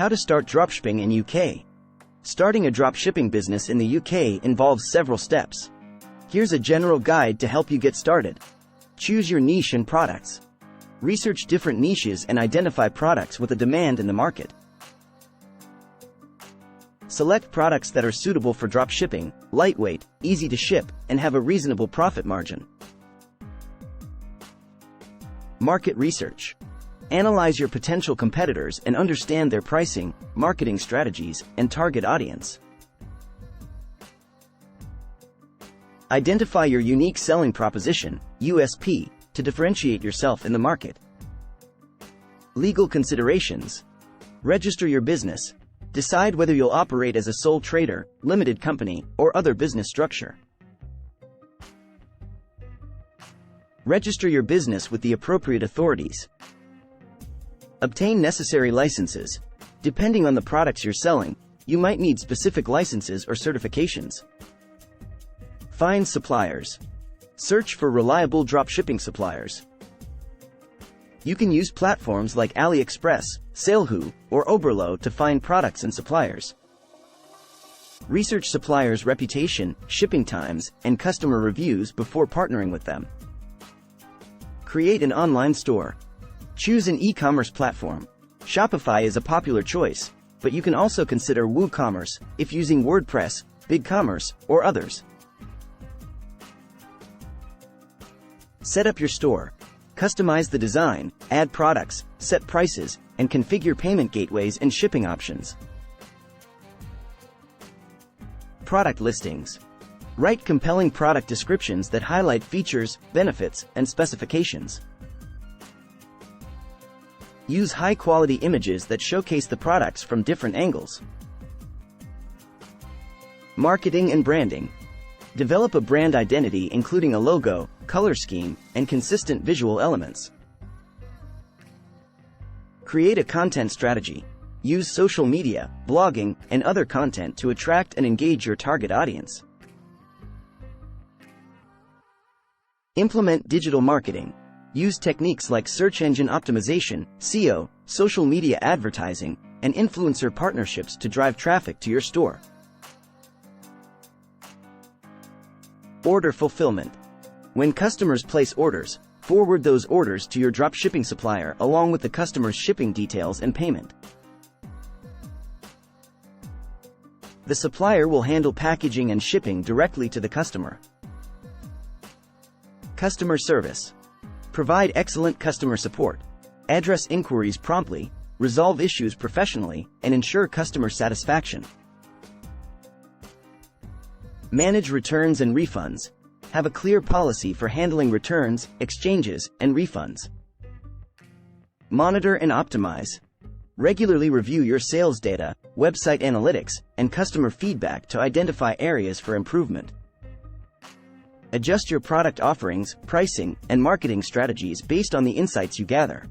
How to start dropshipping in UK. Starting a dropshipping business in the UK involves several steps. Here's a general guide to help you get started. Choose your niche and products. Research different niches and identify products with a demand in the market. Select products that are suitable for dropshipping, lightweight, easy to ship, and have a reasonable profit margin. Market research. Analyze your potential competitors and understand their pricing, marketing strategies, and target audience. Identify your unique selling proposition, USP, to differentiate yourself in the market. Legal considerations. Register your business. Decide whether you'll operate as a sole trader, limited company, or other business structure. Register your business with the appropriate authorities. Obtain necessary licenses. Depending on the products you're selling, you might need specific licenses or certifications. Find suppliers. Search for reliable dropshipping suppliers. You can use platforms like AliExpress, Salehu, or Oberlo to find products and suppliers. Research suppliers' reputation, shipping times, and customer reviews before partnering with them. Create an online store. Choose an e-commerce platform. Shopify is a popular choice, but you can also consider WooCommerce if using WordPress, BigCommerce, or others. Set up your store. Customize the design, add products, set prices, and configure payment gateways and shipping options. Product listings. Write compelling product descriptions that highlight features, benefits, and specifications. Use high-quality images that showcase the products from different angles. Marketing and branding. Develop a brand identity including a logo, color scheme, and consistent visual elements. Create a content strategy. Use social media, blogging, and other content to attract and engage your target audience. Implement digital marketing. Use techniques like search engine optimization, SEO, social media advertising, and influencer partnerships to drive traffic to your store. Order fulfillment. When customers place orders, forward those orders to your dropshipping supplier along with the customer's shipping details and payment. The supplier will handle packaging and shipping directly to the customer. Customer service. Provide excellent customer support. Address inquiries promptly, resolve issues professionally, and ensure customer satisfaction. Manage returns and refunds. Have a clear policy for handling returns, exchanges, and refunds. Monitor and optimize. Regularly review your sales data, website analytics, and customer feedback to identify areas for improvement. Adjust your product offerings, pricing, and marketing strategies based on the insights you gather.